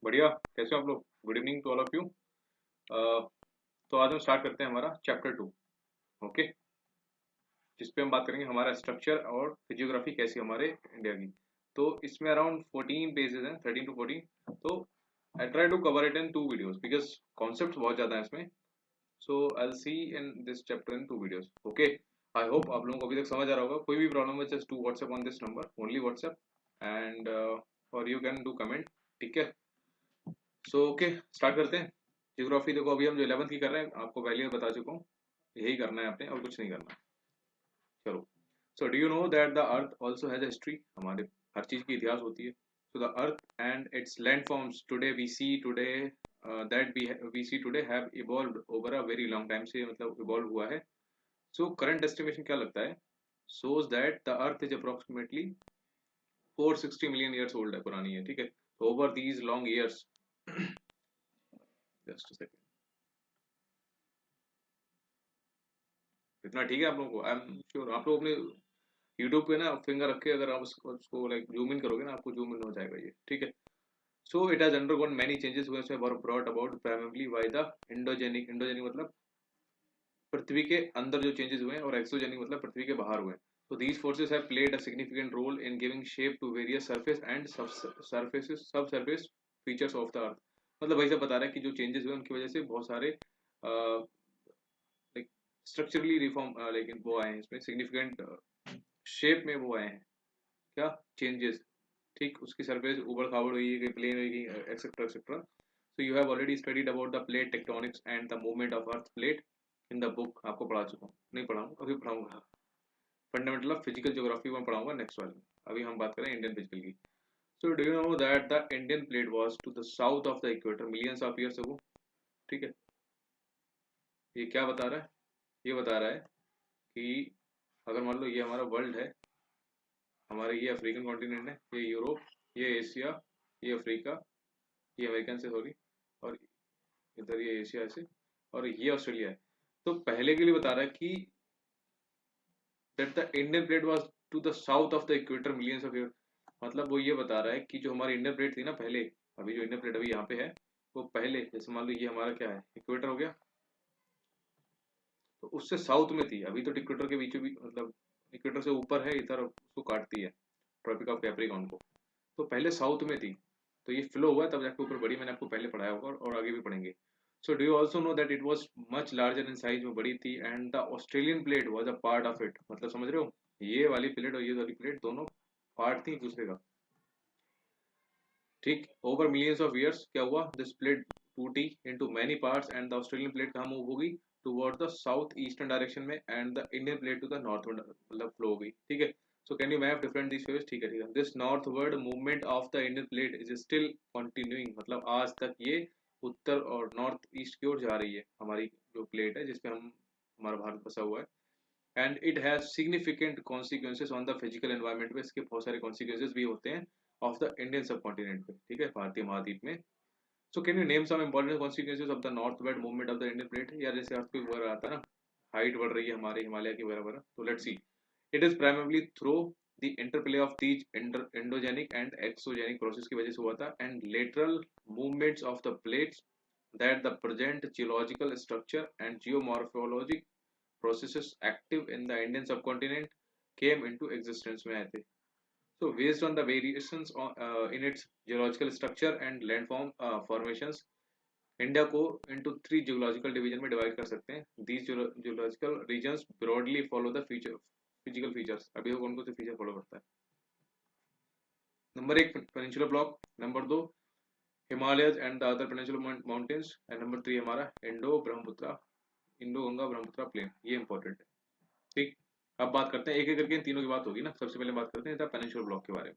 बढ़िया। कैसे हो आप लोग? Good evening to all of you. तो आज हम स्टार्ट करते हैं हमारा चैप्टर 2। ओके। जिस पे हम बात करेंगे हमारा स्ट्रक्चर और फिजियोग्राफी कैसी है हमारे इंडिया की। तो इसमें अराउंड 14 पेजेस हैं, 13 टू 14। तो I try to cover it in 2 videos because concept बहुत ज़्यादा है इसमें। So I will see in this chapter in 2 videos. Okay. I hope आप लोगों को अभी तक समझ आ रहा होगा। कोई भी प्रॉब्लम है just do WhatsApp on this number, only WhatsApp, and और यू कैन डू कमेंट। ठीक है। सो ओके, स्टार्ट करते हैं। ज्योग्राफी देखो, अभी हम जो 11th की कर रहे हैं आपको पहले ही बता चुका हूँ, यही करना है आपने और कुछ नहीं करना। चलो। So do you know that the earth also has history? हमारे हर चीज की इतिहास होती है। So the earth and its land forms today we see today that we see today have evolved over a very long time से, मतलब evolve हुआ है। सो करंट एस्टिमेशन क्या लगता है? shows that the earth is approximately 460 million years old है, पुरानी है। ठीक है। तो over these long years, just second, इतना ठीक है आप लोगों को? आई एम श्योर आप लोग अपने यूट्यूब पे ना फिंगर रख के अगर आप उसको लाइक जूम इन करोगे ना, आपको जूम इन हो जाएगा ये। ठीक है। So it has undergone many changes brought about primarily by the endogenic. Endogenic मतलब पृथ्वी के अंदर जो चेंजेस हुए हैं, और एक्सोजेनिक मतलब पृथ्वी के बाहर हुए हैं। So these forces have played a significant role in giving shape to various surface and subsurface features of the earth। मतलब वही सब बता रहा है कि जो चेंजेस हुए उनकी वजह से बहुत सारे लाइक स्ट्रक्चरली रिफॉर्म, लेकिन वो आए हैं इसमें सिग्निफिकेंट शेप में, वो आए हैं क्या चेंजेस। ठीक, उसकी सरफेस उबड़ खाबड़ हुई है, कहीं प्लेन हुई, कहीं etcetera etcetera. So you have already studied about the plate tectonics and the movement of earth plate in the book. आपको पढ़ा चुका हूँ, नहीं पढ़ाऊंगा, अभी पढ़ाऊंगा। फंडामेंटल ऑफ फिजिकल ज्योग्राफी में पढ़ाऊंगा नेक्स्ट वाले में। अभी हम बात करें इंडियन फिजिकल की। So do you know that the Indian plate was to the south of the equator millions of years ago? ठीक है। ये क्या बता रहा है? ये बता रहा है कि अगर मान लो ये हमारा वर्ल्ड है, हमारा ये अफ्रीकन कॉन्टिनेंट है, ये यूरोप, ये एशिया, ये अफ्रीका, ये अमेरिकन से सॉरी, और इधर ये एशिया से, और ये ऑस्ट्रेलिया है। तो पहले के लिए बता रहा है कि that the Indian plate was to the south of the equator millions of year. मतलब वो ये बता रहा है कि जो हमारी इंडियन प्लेट थी ना पहले, अभी जो इंडियन प्लेट अभी यहाँ पे है, वो पहले जैसे मान लो ये हमारा क्या है, इक्वेटर हो गया, तो उससे साउथ में थी। अभी तो इक्वेटर के बीचों बीच, मतलब इक्वेटर से ऊपर है, इधर उसको काटती है ट्रॉपिक ऑफ कैप्रिकॉर्न को। तो पहले साउथ में थी, तो ये फ्लो हुआ तब जाके ऊपर बढ़ी। मैंने आपको पहले पढ़ाया होगा और आगे भी पढ़ेंगे। सो do you also know that it was much larger in size, में बड़ी थी, and the Australian plate was a part of it. मतलब समझ रहे हो, ये वाली प्लेट और ये वाली प्लेट दोनों पार्ट थी एक दूसरे का। ठीक। ओवर मिलियंस ऑफ ईयर्स क्या हुआ, दिस प्लेट टूटी into many parts, and the Australian plate कहाँ मूव होगी, toward the south eastern direction में, and the Indian plate to the north, मतलब फ्लो होगी। ठीक है। So can you map different this phase? ठीक है, ठीक है। This northward movement of the Indian plate is still continuing, मतलब आज तक ये उत्तर और नॉर्थ ईस्ट की ओर जा रही है, हमारी जो प्लेट है जिसपे हम, हमारा भारत बसा हुआ है। And it has significant consequences on the physical environment पे, इसके बहुत सारे कॉन्सिक्वेंसेज भी होते हैं of the Indian subcontinent पे। ठीक है, भारतीय महाद्वीप में। So can you name some important consequences of the northward movement of the Indian plate? यार जैसे अर्थक्वेक वगैरह आता है ना, हाइट बढ़ रही है हमारे हिमालय की वगैरह वगैरह, तो let's see. It is primarily through the interplay of these endogenic and exogenic process की वजह से हुआ था, and lateral movements of the plates that the present geological structure and geomorphologic processes active in the Indian subcontinent came into existence में आए थे। So based on the variations in its geological structure and landform formations, India को into 3 geological division में divide कर सकते हैं। These geological regions broadly follow the feature physical features। अभी कौन कौन से फीचर फॉलो करता है? Number 1 peninsular block, number 2 Himalayas and the other peninsular mountains, and number 3 हमारा इंडो गंगा ब्रह्मपुत्र प्लेन। ये इंपॉर्टेंट है। ठीक। अब बात करते हैं एक एक करके, इन तीनों की बात होगी ना। सबसे पहले बात करते हैं पेनिनसुलर ब्लॉक के बारे में।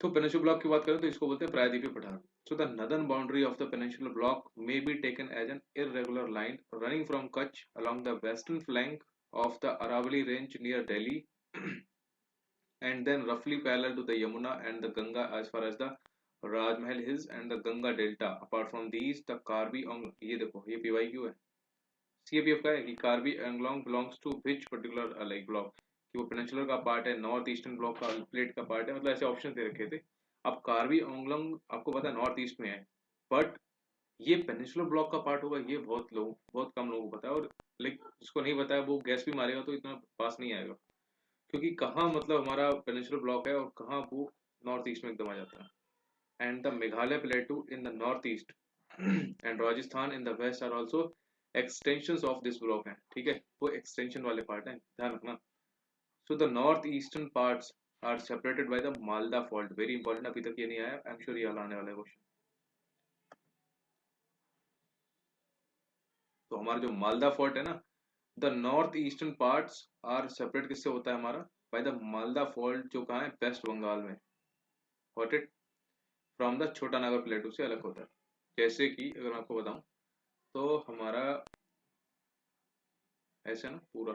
तो पेनिनसुलर ब्लॉक की बात करें तो इसको बोलते हैं प्रायद्वीपीय पठार। So the northern boundary of the peninsular block may be taken as an irregular line running from Kutch along the western flank of the Aravalli range near Delhi and then roughly parallel to the Yamuna and the Ganga as far as the Rajmahal Hills and the Ganga Delta. Apart from these, the Karbi ये देखो ये PYQ है, CAPF का है कि Karbi Anglong belongs to which particular like block, कि वो peninsular का पार्ट है, नॉर्थ ईस्टर्न ब्लॉक का प्लेट का पार्ट है, मतलब ऐसे ऑप्शन दे रखे थे। अब कार्बी आंगलोंग आपको पता है नॉर्थ ईस्ट में है, बट ये पेनिनसुलर ब्लॉक का पार्ट होगा, ये बहुत कम लोगों को पता है। और लाइक जिसको नहीं पता है वो गैस भी मारेगा तो इतना पास नहीं आएगा, क्योंकि कहाँ मतलब हमारा पेनिनसुलर ब्लॉक है और कहाँ वो नॉर्थ ईस्ट में एकदम आ जाता है। And the Meghalaya plateau in the north east and Rajasthan in the west are also extension of this block है, ठीक है, वो एक्सटेंशन वाले पार्ट है, ध्यान रखना। So the north eastern parts are separated by the Malda fault, very important, अभी तक ये नहीं आया, आई एम श्योर ये आने वाला है क्वेश्चन। तो हमारा जो मालदा फोर्ट है ना, the north eastern parts are separate किससे होता है हमारा, बाय द मालदा फॉल्ट, जो कहाँ है, वेस्ट बंगाल में, गॉट इट, फ्रॉम द छोटा नागर प्लेटू से अलग होता है। जैसे कि अगर मैं आपको बताऊं तो हमारा ऐसे ना पूरा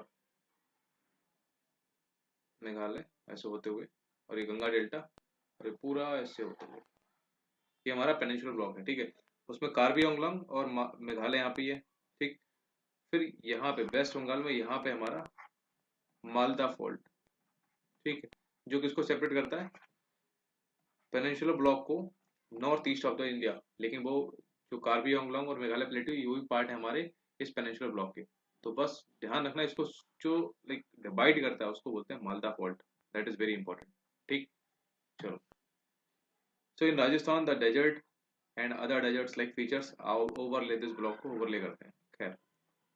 मेघालय ऐसे होते हुए, और ये गंगा डेल्टा, और ये पूरा ऐसे होते हुए, ये हमारा पेनिनसुलर ब्लॉक है, ठीक है। उसमें कार्बी आंगलोंग और मेघालय यहाँ पे ही है, ठीक। फिर यहाँ पे वेस्ट बंगाल में यहाँ पे हमारा मालदा फॉल्ट, ठीक है, जो किसको सेपरेट करता है, पेनिनसुलर ब्लॉक को, north east of the India. लेकिन वो जो कार्बी आंगलोंग और मेघालय प्लेटू ये भी पार्ट है हमारे इस पेनिनसुलर ब्लॉक के। तो बस ध्यान रखना इसको, जो लाइक डिवाइड करता है उसको बोलते हैं Malda fault, that is very important, ठीक। चलो, so in Rajasthan the desert and other deserts like features overlay this block को ओवरले करते हैं। खैर,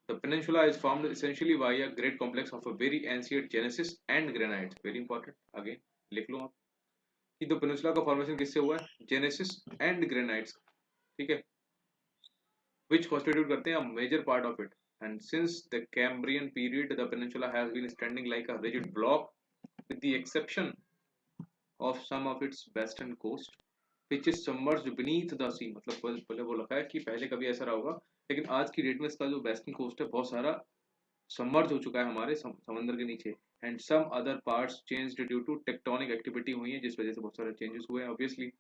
the peninsula is formed essentially by a great complex of a very ancient genesis and granites, very important, again लिख लो आप कि the peninsula का formation किससे हुआ है, जेनेसिस एंड ग्रेनाइट्स, ठीक है, which constitute करते हैं a major part of it, and since the Cambrian period the peninsula has been standing like a rigid block with the exception of some of its western coast which is submerged beneath the sea, मतलब पहले वो लिखा है कि पहले कभी ऐसा रहा होगा, लेकिन आज की डेट में इसका जो वेस्टर्न कोस्ट है बहुत सारा सबमर्ज हो चुका है हमारे समंदर के नीचे। And some other parts changed due to tectonic activity हुई है, जिस वजह से बहुत सारे चेंजेस हुए हैं obviously,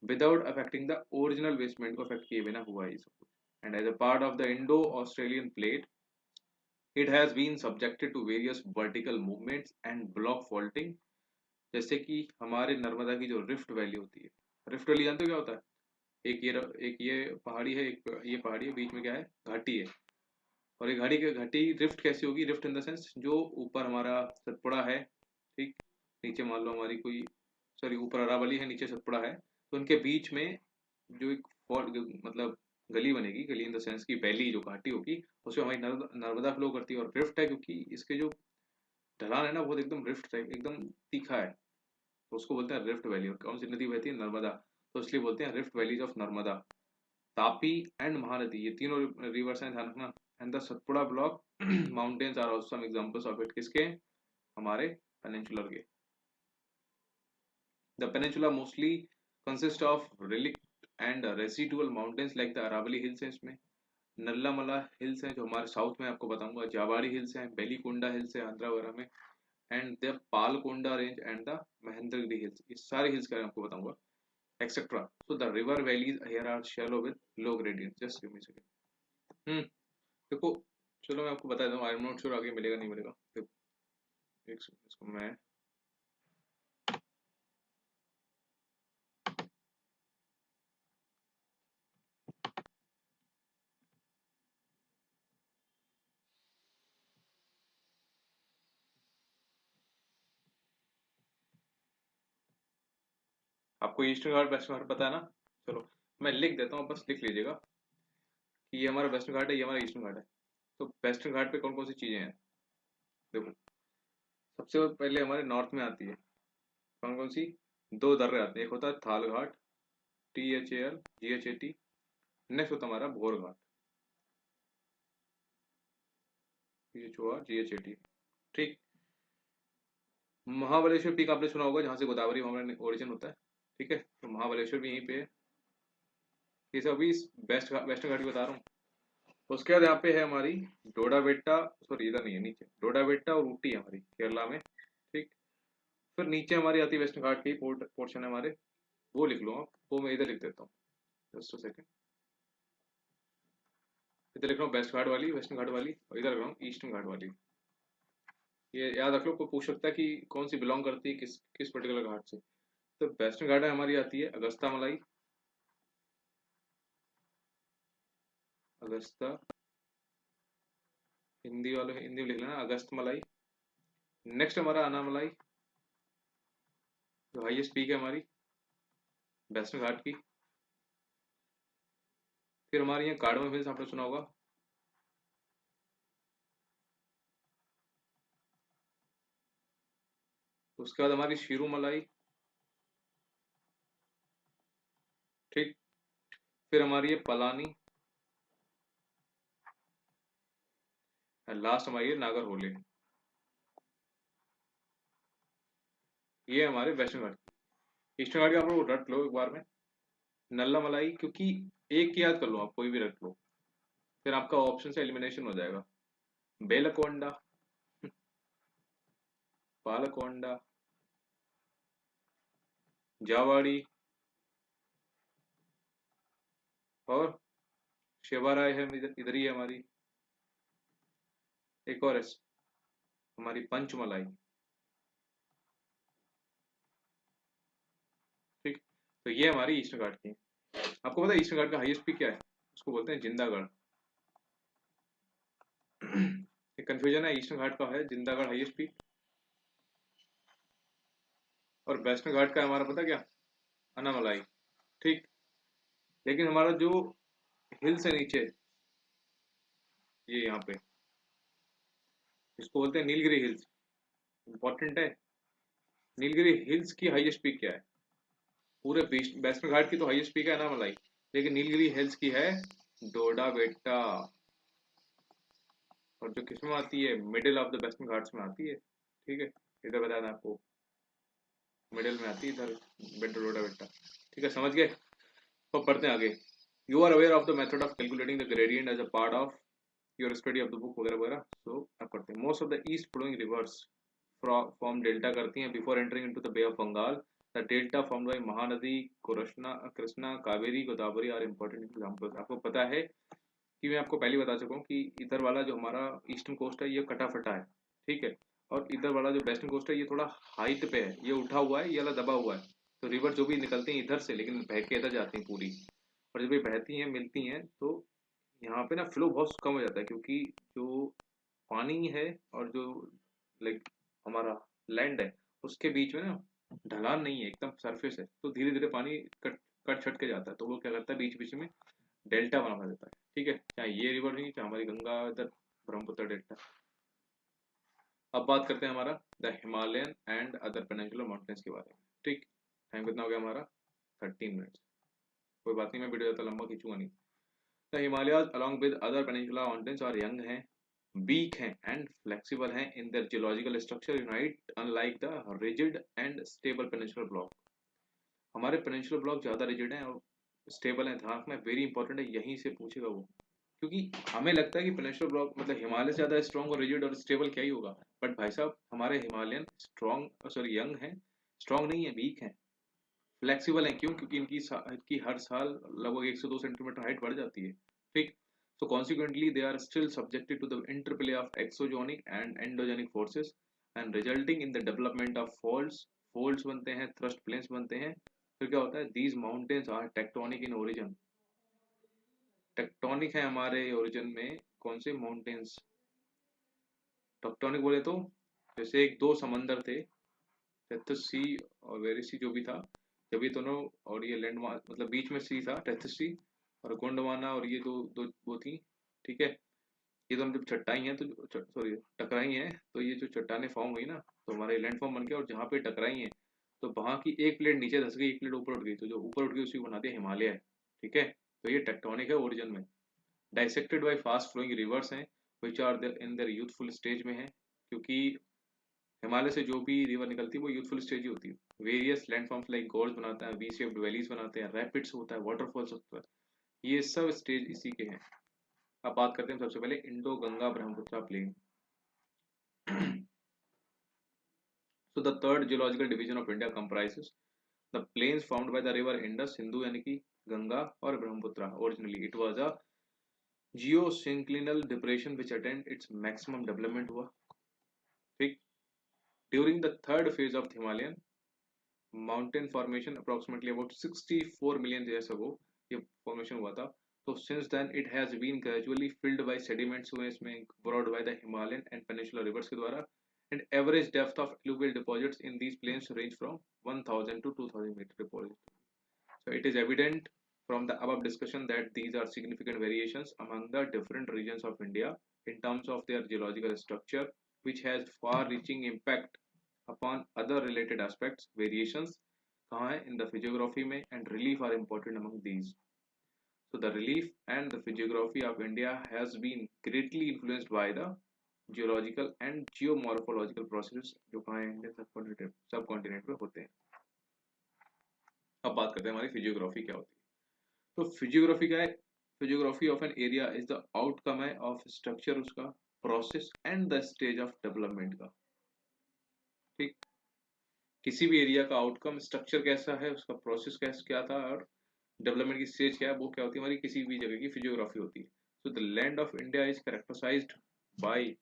without affecting the original basement को अफेक्ट किए बिना हुआ है ये सब कुछ। And as a part of the Indo Australian plate it has been subjected to various vertical movements and block faulting, जैसे कि हमारे नर्मदा की जो रिफ्ट वैली होती है, रिफ्ट वैली जानते हो क्या होता है, एक ये पहाड़ी है, एक ये पहाड़ी है, बीच में क्या है, घाटी है। और ये घाटी के घाटी रिफ्ट कैसी होगी, रिफ्ट इन द सेंस जो ऊपर हमारा सतपुड़ा है, ठीक, नीचे मान लो हमारी कोई, सॉरी ऊपर अरावली है नीचे सतपुड़ा है, तो उनके बीच में जो एक मतलब गली बनेगी, गली इन द सेंस की वैली जो घाटी होगी, उसमें हमारी नर्मदा फ्लो करती है। और रिफ्ट है क्योंकि इसके जो ढलान है ना बहुत एकदम रिफ्ट टाइप एकदम तीखा है, तो उसको बोलते हैं रिफ्ट वैली। और कौन सी नदी बहती है, नर्मदा, तो इसलिए बोलते हैं rift valleys of Narmada. Tapi and Mahanadi ये तीनों रिवर्स हैं, ध्यान रखना। And the Satpura block mountains are also some examples of it, किसके, हमारे पेनिनसुलर के। The peninsula mostly consist of relict and residual mountains like the Aravalli hills है, इसमें नल्लामला हिल्स हैं जो हमारे साउथ में आपको बताऊंगा, जावाड़ी हिल्स हैं, बेलीकोंडा हिल्स है आंध्रा वगैरह में, and the Palkonda range and the Mahendragiri hills, ये सारे हिल्स का आपको बताऊंगा, etcetera. So the river valleys here are shallow with low gradient, just give me second. देखो, चलो मैं आपको बता दूं, आई एम नॉट श्योर आगे मिलेगा नहीं मिलेगा, देखो एक सेकंड इसको मैं, आपको ईस्टर्न घाट वेस्टर्न घाट पता है ना, चलो मैं लिख देता हूँ, बस लिख लीजिएगा कि ये हमारा वेस्टर्न घाट है, ये हमारा ईस्टर्न घाट है। तो वेस्टर्न घाट पे कौन कौन सी चीजें हैं, देखो सबसे पहले हमारे नॉर्थ में आती है, कौन कौन सी, दो दर्रे आते हैं, एक होता है थाल घाट, THAL GHAT, नेक्स्ट होता है हमारा भोर घाट, PHORGHAT, ठीक। महाबलेश्वर पीक आपने सुना होगा, जहाँ से गोदावरी हमारा ओरिजिन होता है, ठीक है, तो महाबलेश्वर भी यहीं पे है। ये सब अभी वेस्टर्न घाट की बता रहा हूँ। उसके बाद यहाँ पे है हमारी डोडा बेट्टा, सॉरी इधर नहीं है, नीचे डोडा बेट्टा और ऊटी है हमारी केरला में, ठीक। फिर नीचे हमारी आती है वेस्टर्न घाट की पोर्शन है हमारे, वो लिख लो आप, वो मैं इधर लिख देता हूँ, जस्ट अ सेकंड। इधर लिख रहा हूँ वेस्ट घाट वाली, वेस्टर्न घाट वाली, और इधर लिख रहा हूँ ईस्टर्न घाट वाली। ये याद रख लो, कोई पूछ सकता है कि कौन सी बिलोंग करती है किस किस पर्टिकुलर घाट से। तो वेस्टर्न घाट में हमारी आती है अगस्ता मलाई, अगस्ता, हिंदी वाले हिंदी में लिख लेना अगस्त मलाई। नेक्स्ट हमारा अनामलाई, जो हाईएस्ट पीक है हमारी वेस्टर्न घाट की। फिर हमारे यहाँ कार्डमम हिल्स आपने सुना होगा, उसके बाद हमारी शीरू मलाई, ठीक। फिर हमारी है पलानी, लास्ट हमारी है नागर होले। ये हमारे वेस्टर्न घाट। ईस्टर्न घाट का आप लोग रट लो एक बार में, नल्ला मलाई, क्योंकि एक की याद कर लो आप, कोई भी रट लो, फिर आपका ऑप्शन से एलिमिनेशन हो जाएगा। बेलकोंडा, पालकोंडा, जावाड़ी, और शिवराय है इधर इधर ही है हमारी। एक और है हमारी पंचमलाई, ठीक। तो ये हमारी ईस्टर्न घाट की। आपको पता है ईस्टर्न घाट का हाईएस्ट पीक क्या है? उसको बोलते हैं जिंदागढ़। एक कंफ्यूजन है, ईस्टर्न घाट का है जिंदागढ़ हाईएस्ट पीक, और वेस्टर्न घाट का है हमारा पता क्या, अनामलाई, ठीक। लेकिन हमारा जो हिल से नीचे, ये यहाँ पे, इसको बोलते हैं नीलगिरी हिल्स, इंपॉर्टेंट है। नीलगिरी हिल्स की हाईएस्ट पीक क्या है? पूरे वेस्टर्न घाट की तो हाईएस्ट पीक है अनामलाई, लेकिन नीलगिरी हिल्स की है डोडा बेटा। और जो किस में आती है, middle of the western Ghats में आती है, ठीक है। इधर बताया था आपको, मिडिल में आती है इधर, बेटा डोडा बेटा, ठीक है, समझ गए। तो पढ़ते हैं आगे। You are aware of the method of calculating the gradient as a part of your study of the book वगैरह वगैरह। सो अब पढ़ते हैं। Most of the east flowing rivers form delta करती हैं before entering into the bay of Bengal. The delta formed by Mahanadi, Krishna, Kaveri, Godavari are important examples. आपको पता है कि मैं आपको पहले बता चुका हूँ कि इधर वाला जो हमारा ईस्टर्न कोस्ट है ये कटा फटा है, ठीक है। और इधर वाला जो वेस्टर्न कोस्ट है ये थोड़ा हाइट पे है, ये उठा हुआ है, ये वाला दबा हुआ है। तो रिवर जो भी निकलती हैं इधर से, लेकिन बह के इधर जाती हैं पूरी। और जब ये बहती हैं मिलती हैं तो यहाँ पे ना फ्लो बहुत कम हो जाता है, क्योंकि जो पानी है और जो लाइक हमारा लैंड है उसके बीच में ना ढलान नहीं है, एकदम सरफेस है, तो धीरे धीरे पानी कट कट छट के जाता है। तो वो क्या करता है, बीच बीच में डेल्टा बना देता है, ठीक है। चाहे ये रिवर नहीं, चाहे हमारी गंगा इधर ब्रह्मपुत्र डेल्टा। अब बात करते हैं हमारा the Himalayan and other peninsular mountains के बारे में, ठीक। टाइम कितना हो गया हमारा, 13 मिनट्स। कोई बात नहीं, मैं वीडियो ज़्यादा लंबा खींचूंगा नहीं। The Himalayas along with other peninsular mountains और यंग हैं, वीक हैं एंड फ्लेक्सिबल हैं in their geological structure unite unlike the rigid and stable peninsular block. हमारे पेनिनसुलर ब्लॉक ज़्यादा रिजिड हैं और स्टेबल हैं, ध्यान रखना वेरी इंपॉर्टेंट है, यहीं से पूछेगा वो। क्योंकि हमें लगता है कि पेनिनसुलर ब्लॉक मतलब हिमालय से ज़्यादा स्ट्रॉन्ग और रिजिड और स्टेबल क्या ही होगा, बट भाई साहब हमारे हिमालयन स्ट्रॉन्ग सॉरी यंग हैं, स्ट्रॉन्ग नहीं है, वीक हैं, फ्लेक्सिबल हैं। क्यों? क्योंकि इनकी हर साल लगभग 1 से 2 सेंटीमीटर हाइट बढ़ जाती है, ठीक। So consequently, they are still subjected to the interplay of exogenic and endogenic forces and resulting in the development of faults. Faults बनते हैं, thrust plains बनते हैं। फिर क्या होता है? These mountains are tectonic in origin. Tectonic है हमारे ओरिजिन में, कौन से माउंटेन्स? टेक्टोनिक बोले तो जैसे एक दो समंदर थे, टेथस सी और वेरी सी जो भी था, जब ये दोनों, और ये लैंड मतलब बीच में सी था टेथस सी, और गोंडवाना, और ये दो दो वो थी, ठीक है। ये तो हम जब चट्टाई हैं तो सॉरी टकराई हैं, तो ये जो चट्टाने फॉर्म हुई ना, तो हमारा लैंड फॉर्म बन गया, और जहाँ पे टकराई हैं तो वहाँ की एक प्लेट नीचे धस गई, एक प्लेट ऊपर उठ गई, तो जो ऊपर उठ गई उसी को बना दिया हिमालय, ठीक है। तो ये टेक्टोनिक है ओरिजिन में। Dissected by fast flowing rivers हैं which are in their youthful stage में है, क्योंकि हिमालय से जो भी रिवर निकलती है वो यूथफुल स्टेज ही होती है। वेरियस लैंडफॉर्म्स लाइक गोर्ज बनाता है, वी शेप्ड वैलीज बनाते हैं, रैपिड्स होता है, वाटरफॉल्स होता है, ये सब स्टेज इसी के हैं। अब बात करते हैं सबसे पहले Indo Ganga Brahmaputra plain. So the third geological division of India comprises the plains formed by the river Indus, Sindhu यानी कि गंगा और Brahmaputra. Originally it was a geosynclinal depression which attained its maximum development हुआ, ठीक। During the third phase of Himalayan mountain formation approximately about 64 million years ago ये formation हुआ था. तो since then it has been gradually filled by sediments हुए इसमें broad by the Himalayan and peninsular rivers के द्वारा. And average depth of alluvial deposits in these plains range from 1000 to 2000 meter deposit. So it is evident from the above discussion that these are significant variations among the different regions of India in terms of their geological structure, which has far-reaching impact upon other related aspects. Variations कहाँ है in the physiography में and relief are important among these. So the relief and the physiography of India has been greatly influenced by the geological and geomorphological processes जो कहाँ है Indian subcontinent पे होते हैं. अब बात करते हैं हमारी फिजियोग्राफी क्या होती है. तो फिजियोग्राफी क्या है? Physiography of an area is the outcome है ऑफ स्ट्रक्चर उसका, process and the stage of development का. ठीक, किसी भी एरिया का आउटकम स्ट्रक्चर कैसा है, उसका प्रोसेस कैसा क्या था और डेवलपमेंट की स्टेज क्या है, वो क्या होती है हमारी किसी भी जगह की फिजियोग्राफी होती है. So the land of India is characterised by,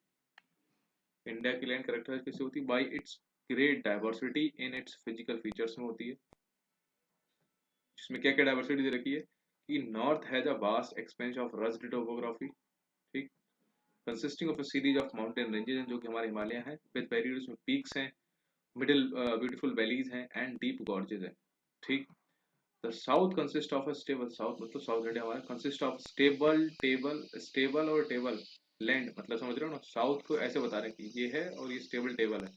India की लैंड कैरेक्टराइज कैसे होती है? By its great diversity in its physical features में होती है. जिसमें क्या क्या डाइवर्सिटी दे रखी है कि north has a vast expanse of rugged topography, ठीक, consisting of a series of mountain ranges जो कि हमारे हिमालय हैं, विद वेरियस में पीक्स हैं, मिडिल ब्यूटीफुल वैलीज हैं एंड डीप गॉर्जेस हैं. ठीक, the south consist of a stable, south मतलब साउथ इंडिया हमारा consist of stable table, stable और टेबल लैंड, मतलब समझ रहे हो ना, साउथ को ऐसे बता रहे हैं कि ये है और ये स्टेबल टेबल है.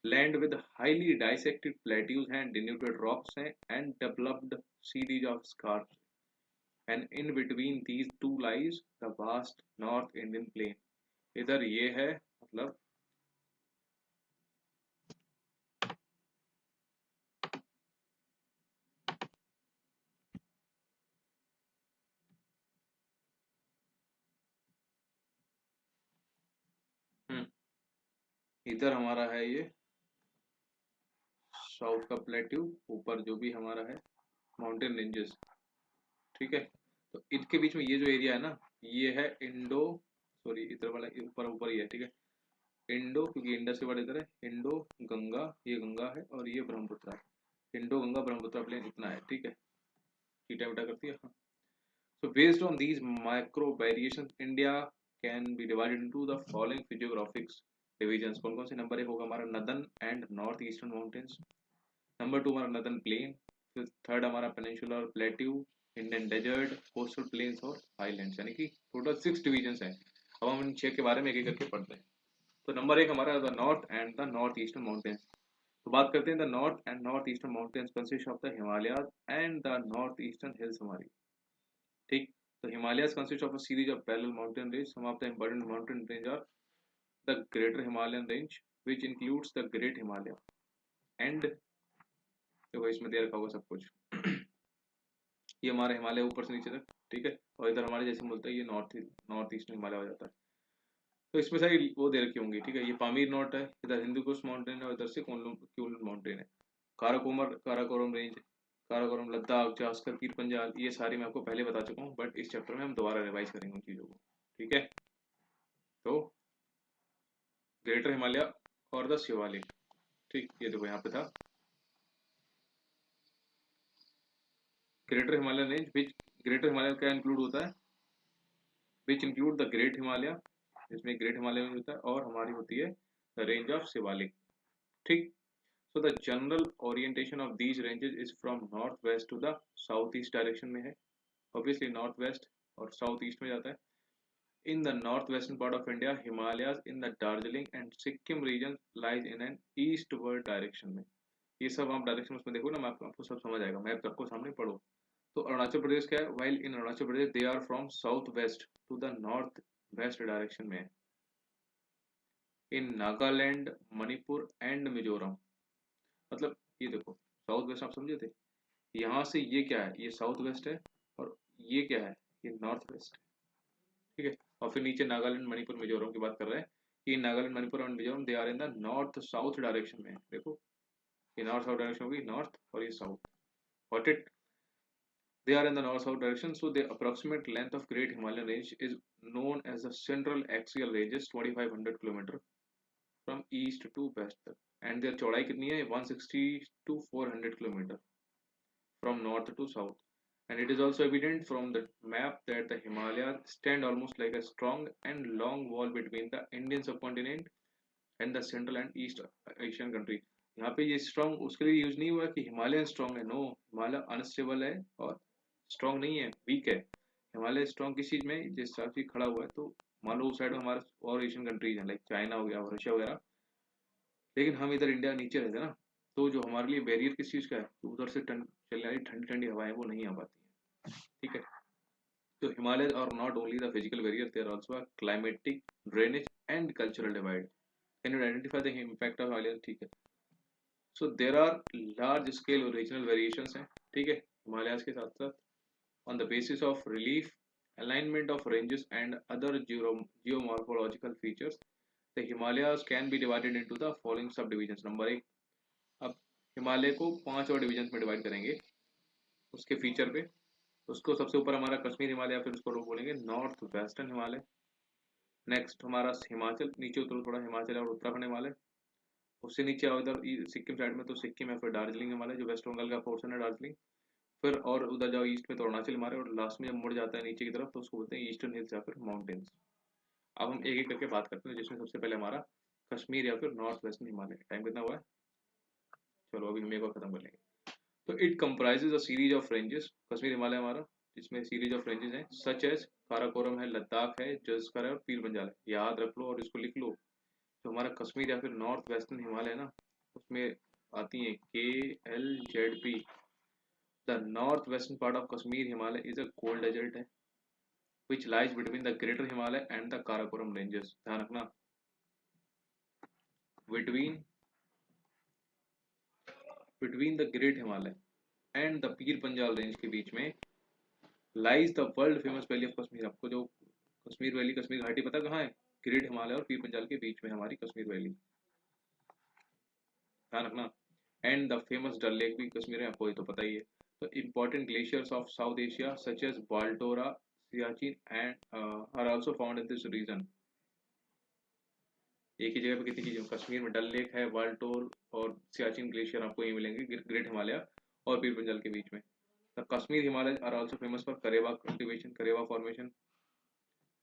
Land with highly dissected plateaus and denuded rocks and developed series of scarps. And in between these two lies the vast North Indian plain. इधर ये है मतलब इधर हमारा है ये साउथ का प्लेट्यू, ऊपर जो भी हमारा है माउंटेन रेंजेस. ठीक है, तो इनके बीच में ये जो एरिया है ना, ये है इंडो, सॉरी इधर वाला ऊपर ऊपर ही है. ठीक है, इंडो, क्योंकि इंडस के बाद इधर है इंडो गंगा, ये गंगा है और ये ब्रह्मपुत्र है. इंडो गंगा ब्रह्मपुत्र प्लेन इतना है. ठीक है, थीटा बीटा करती है. So based on these macro variations, India can be divided into the following physiographic divisions. कौन कौन से? नंबर एक होगा हमारा northern and north eastern mountains. Number two हमारा northern plain. फिर थर्ड हमारा peninsular plateau, Indian desert, coastal plains और highlands. यानी कि टोटल 6 divisions हैं. अब हम इन 6 के बारे में एक एक करके पढ़ते हैं. तो नंबर एक हमारा the north and the north eastern mountains. तो बात करते हैं the north and north eastern mountains consist of the Himalayas and the north eastern hills हमारी. ठीक, तो Himalayas consist of a series of parallel mountain range. Some of the important mountain range are the greater Himalayan range which includes the great Himalaya and, देखो इसमें दे रखा होगा सब कुछ. ये हमारा हिमालय ऊपर से नीचे तक. ठीक है, और इधर हमारे जैसे बोलते हैं ये नॉर्थ ईस्ट हिमालय हो जाता है. तो इसमें सारी वो दे रखी होंगी. ठीक है, ये पामीर नॉट है, इधर हिंदू कुश माउंटेन है और इधर से क्यूलन माउंटेन है. काराकोरम रेंज, काराकोरम, लद्दाख, जास्कर, पीर पंजाल, ये सारी मैं आपको पहले बता चुका हूँ, बट इस चैप्टर में हम दोबारा रिवाइज करेंगे उन चीज़ों को. ठीक है, तो ग्रेटर हिमालय और द शिवालिक. ठीक, ये देखो यहाँ पे था ग्रेटर हिमालय रेंज, विच ग्रेटर हिमालय क्या इंक्लूड होता है? Which include the great Himalaya, इसमें ग्रेट हिमालय होता है और हमारी होती है द रेंज ऑफ शिवालिक. ठीक, so the general orientation of these ranges is from northwest to the southeast direction में है. obviously northwest और southeast में जाता है. in the northwestern part of India, Himalayas in the Darjeeling and Sikkim region lies in an eastward direction में. ये सब आप डायरेक्शन उसमें देखो ना, मैप आपको सब समझ आएगा, मैप आपको सामने पढ़ो. तो अरुणाचल प्रदेश क्या है? while in Arunachal Pradesh they are from southwest to the northwest direction में. in Nagaland, Manipur and Mizoram, मतलब ये देखो साउथ वेस्ट आप समझे थे, यहाँ से ये क्या है, ये साउथ वेस्ट है और ये क्या है, ये नॉर्थ वेस्ट. ठीक है, और फिर नीचे नागालैंड मणिपुर मिजोरम की बात कर रहे हैं कि नागालैंड मणिपुर और Mizoram they are in the north south direction में. देखो ये नॉर्थ साउथ डायरेक्शन होगी, नॉर्थ और ये south. What it, they are in the north south direction. So the approximate length of great Himalayan range is known as the central axial ranges 2500 km from east to west. And their चौड़ाई कितनी है 160 to 400 kilometre from north to south. And it is also evident from the map that the Himalayas stand almost like a strong and long wall between the Indian subcontinent and the central and east Asian country. यहाँ पे ये strong उसके लिए use नहीं हुआ कि Himalaya strong है, no, Himalaya unstable है और स्ट्रॉन्ग नहीं है, वीक है। हिमालय स्ट्रॉन्ग किस चीज में, जिस हिसाब से खड़ा हुआ है, तो मान लो उस साइड में हमारे और एशियन कंट्रीज हैं लाइक चाइना हो गया, रशिया वगैरह, लेकिन हम इधर इंडिया नीचे रहते हैं ना, तो जो हमारे लिए बैरियर किस चीज का है, तो उधर से चलने वाली ठंडी ठंडी हवाएं वो नहीं आ पाती है, ठीक है। तो Himalaya are not only the physical barrier, they're also a climatic, drainage and cultural divide. Can you identify the impact of Himalaya, ठीक है। So there are large scale और रीजनल वेरिएशंस हैं, ठीक है, हिमालयाज के साथ साथ, on the basis of relief, alignment of ranges and other geomorphological features, the Himalayas can be divided into the following subdivisions. Number एक, अब हिमालय को 5 और डिविजन्स में डिवाइड करेंगे उसके फीचर पे। उसको सबसे ऊपर हमारा कश्मीर हिमालय, फिर उसको लोग बोलेंगे नॉर्थ वेस्टर्न हिमालय। नेक्स्ट हमारा हिमाचल, नीचे उतरो थोड़ा, हिमाचल और उत्तराखंड हिमालय। उससे नीचे आओ इधर सिक्किम साइड में, तो सिक्किम है, फिर दार्जिलिंग हिमालय जो वेस्ट बंगाल का पोर्शन है दार्जिलिंग, फिर और उधर जाओ ईस्ट में तो अरुणाचल हिमालय, और लास्ट में जब मुड़ जाता है नीचे की तरफ तो उसको बोलते हैं ईस्टर्न हिल्स या फिर माउंटेन्स। अब हम एक एक करके बात करते हैं, जिसमें सबसे पहले हमारा कश्मीर या फिर नॉर्थ वेस्टर्न हिमालय। टाइम कितना हुआ है, चलो अभी हम एक और खत्म कर लेंगे। तो it comprises a series of ranges, Kashmir Himalaya हमारा, जिसमें सीरीज ऑफ रेंजेस हैं सच एज काराकोरम है, लद्दाख है, जसकर है और पीर पंजाल है। याद रख लो और इसको लिख लो। तो हमारा कश्मीर या फिर नॉर्थ वेस्टर्न हिमालय है ना, उसमें आती है KLZP। The north western part of Kashmir Himalaya is a cold desert है which lies between the greater Himalaya and the Karakoram ranges। ध्यान रखना, between the great Himalaya and the Pir Panjal range के बीच में lies the world famous valley of Kashmir. आपको जो Kashmir valley, Kashmir घाटी पता कहाँ है, ग्रेट हिमालय और पीर पंजाल के बीच में हमारी कश्मीर वैली, ध्यान रखना। And the famous Dal lake भी कश्मीर है, आपको ये तो पता ही है। तो important glaciers of south Asia such as Baltoro, Siachen and are also found in this region. एक ही जगह पे कितनी चीजें, कश्मीर में डल लेक है, वाल्टोर और सियाचिन ग्लेशियर आपको यही मिलेंगे ग्रेट हिमालय और पीर पंजाल के बीच में। The Kashmir Himalaya are also famous for karewa cultivation, karewa formation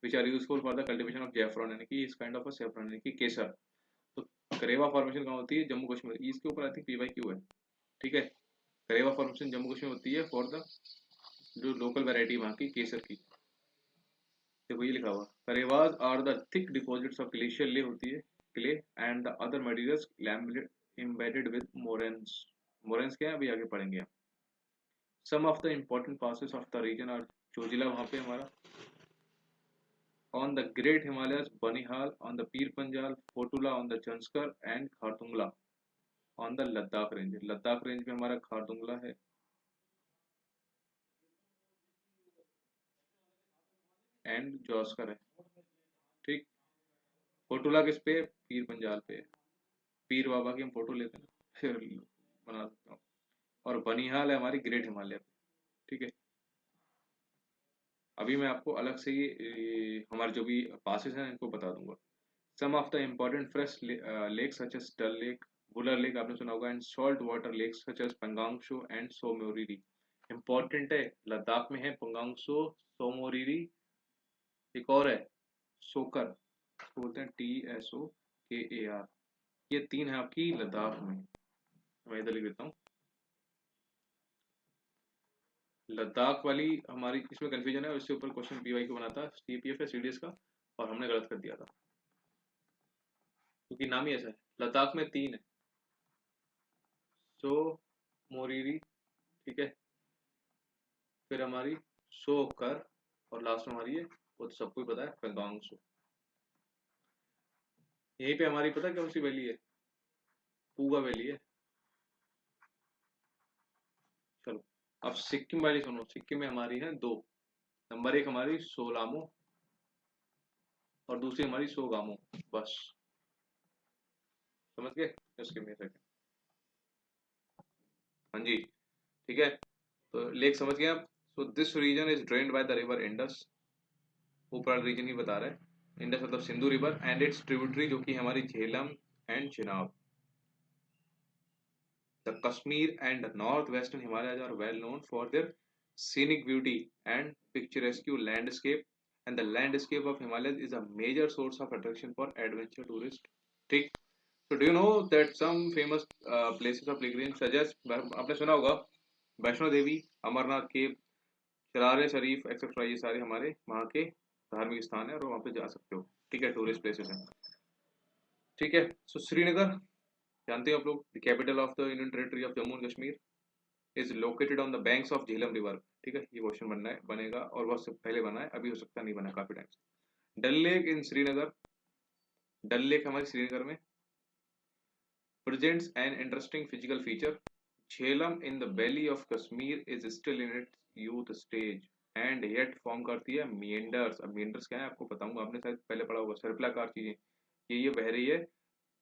which are useful for the cultivation of saffron, यानी कि इस काइंड ऑफ सैफरॉन यानी कि केसर। तो करेवा फॉर्मेशन कहाँ होती है, जम्मू कश्मीर, इसके ऊपर आई थिंक PYQ है, ठीक है। करेवा फॉर्मेशन जम्मू कश्मीर होती है फॉर द जो लोकल वैरायटी वहाँ की केसर की। देखो ये लिखा हुआ, karewas are the thick deposits of glacier ले होती है, clay and the other materials embedded with moraines. Moraines क्या है अभी आगे पढ़ेंगे हम। Some of the important passes of the region are, Zojila वहाँ पे हमारा, on the Great Himalayas, Banihal on the Pir Panjal, Fotula on the Chanskar and Khardungla on the Ladakh range। Ladakh range में हमारा खारदुंगला है, एंड जॉस्कर है, ठीक। फोटुला किस पे, पीर पंजाल पे, पीर बाबा की हम फोटो लेते हैं ना, फिर बना सकता हूँ। और बनिहाल है हमारी ग्रेट हिमालय पे, ठीक है। अभी मैं आपको अलग से ये हमारे जो भी पासेस हैं इनको बता दूंगा। Some of the important fresh lakes such as Dal lake, Wular lake आपने सुना होगा, and salt water lakes such as Pangong Tso and Tso Moriri. Important है, लद्दाख में है पंगांगसो, सोमोरिरी, एक और है सोकर, इसको बोलते हैं TSOKAR। ये तीन है आपकी लद्दाख में। मैं इधर लिख देता हूँ, लद्दाख वाली हमारी इसमें कंफ्यूजन है, और इसके ऊपर क्वेश्चन PYQ बनाता CPF है CDS का, और हमने गलत कर दिया था क्योंकि नाम ही ऐसा है। लद्दाख में तीन है, सो मोरीरी, ठीक है, फिर हमारी सोकर, और लास्ट में हमारी है वो तो सबको ही पता है पेंगोंग। यहीं पे हमारी पता है कौन सी वैली है, पूगा वैली है। चलो अब सिक्किम वाली सुनो, सिक्किम में हमारी है दो, नंबर एक हमारी सोलामो और दूसरी हमारी सोगामो, बस समझ गए। इसके में सेकंड, हाँ जी, ठीक है। तो लेक समझ गए आप। So this region is drained by the river Indus, ऊपर रीजन ही बता रहा है, इंडस मतलब Sindhu river, and its tributary जो कि हमारी Jhelum and Chenab. The Kashmir and northwestern Himalayas are well known for their scenic beauty and picturesque landscape, and the landscape of Himalayas is a major source of attraction for adventure tourists. ठीक. So do you know that some famous places of pilgrimage such as आपने सुना होगा वैष्णो देवी, अमरनाथ केव, शरारे शरीफ etcetera, ये सारे हमारे वहाँ के धार्मिक स्थान है और वहाँ पे जा सकते हो. ठीक है, टूरिस्ट प्लेसेस हैं. ठीक है. सो श्रीनगर जानते हो आप लोग, the capital of the union territory of Jammu and Kashmir is located on the banks of Jhelum river. ठीक है, ये क्वेश्चन बनना है, बनेगा और बहुत से पहले बना है, अभी हो सकता नहीं बना काफी टाइम से. Dal lake in Srinagar, Dal lake हमारे श्रीनगर में presents an interesting physical feature. Jhelum in the valley of Kashmir is still in its youth stage and yet form करती है meanders. अब meanders क्या है आपको बताऊंगा, आपने शायद पहले पढ़ा होगा, सर्पिलाकार चीजें. ये बह रही है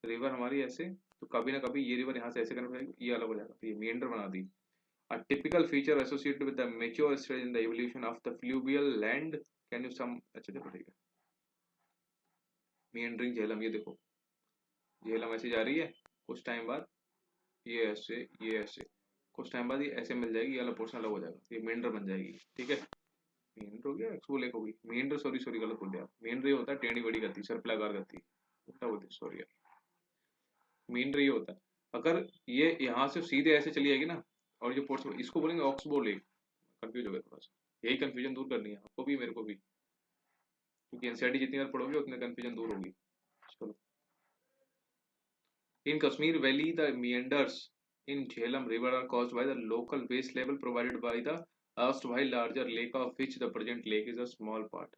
रिवर हमारी ऐसे, तो कभी ना कभी ये रिवर यहाँ से ऐसे करने जाएगी, ये अलग हो जाएगा, तो ये meander बना दी. A typical feature associated with the mature stage in the evolution of the fluvial land. Can you some, अच्छा चलो ठीक है. meandering झेलम, ये देखो झेलम ऐसे जा रही है, कुछ टाइम बाद ये ऐसे, कुछ टाइम बाद ये ऐसे मिल जाएगी, ये वाला पोर्शन अलग हो जाएगा, ये मेंढर बन जाएगी. ठीक है, मेंढर हो गया, एक्सपो लेक होगी, मेंढर, सॉरी सॉरी गलत बोल दिया. मेंढर ये होता है टेढ़ी बड़ी गति, सर्पिलाकार गति, उल्टा बोलते, सॉरी यार. मेंढर ये होता है अगर ये यहाँ से सीधे ऐसे चली जाएगी ना, और ये पोर्शन इसको बोलेंगे ऑक्सबो लेक. कंफ्यूज हो गया थोड़ा सा, यही कंफ्यूजन दूर करनी है आपको भी मेरे को भी, क्योंकि एनसीईआरटी जितनी बार पढ़ोगे उतने कंफ्यूजन दूर होगी. चलो. In Kashmir Valley, the meanders in Jhelum River are caused by the local waste level provided by the erstwhile larger lake, of which the present lake is a small part.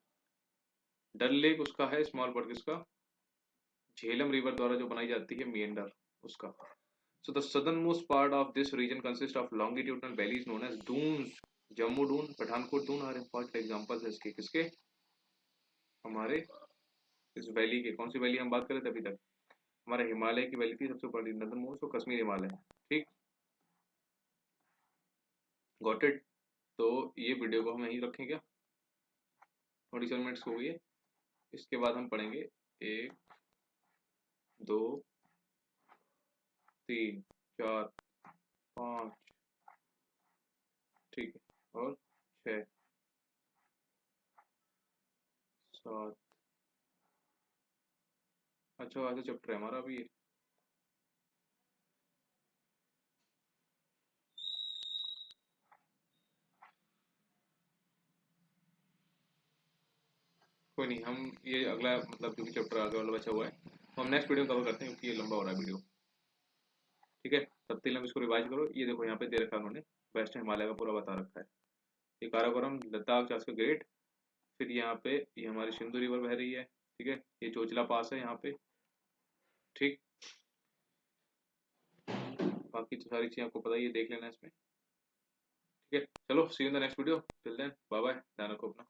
Dal lake उसका है small part, किसका? Jhelum river द्वारा जो बनाई जाती है meander उसका. So the southernmost part of this region consists of longitudinal valleys known as dunes. Jammu Doon, Pathankot Doon are important examples है इसके, किसके? हमारे इस वैली के. कौन सी वैली हम बात कर रहे थे अभी तक? हमारे हिमालय की वैली थी सबसे बड़ी, नदन मोस्ट, और कश्मीर हिमालय. ठीक, गॉट इट. तो ये वीडियो को हम यहीं रखें क्या, 47 मिनट्स हो गई है. इसके बाद हम पढ़ेंगे 1 2 3 4 5, ठीक है, और 6 7. अच्छा वैसे चैप्टर है हमारा अभी ये. कोई नहीं, हम ये अगला मतलब जो भी चैप्टर आगे वाला बचा हुआ है तो हम नेक्स्ट वीडियो कवर करते हैं, क्योंकि ये लंबा हो रहा है वीडियो. ठीक है, तब तक हम इसको रिवाइज करो. ये देखो यहाँ पे दे रखा है उन्होंने, वेस्ट हिमालय का पूरा बता रखा है. ये काराकोरम, लद्दाख, चास्को ग्रेट, फिर यहाँ पे ये हमारी सिंधु रिवर बह रही है. ठीक है, ये चोचला पास है यहाँ पे. ठीक, बाकी तो सारी चीज़ें आपको पता ही है, देख लेना इसमें. ठीक है, चलो see you in the next video. Till then bye bye, ध्यान रखो अपना.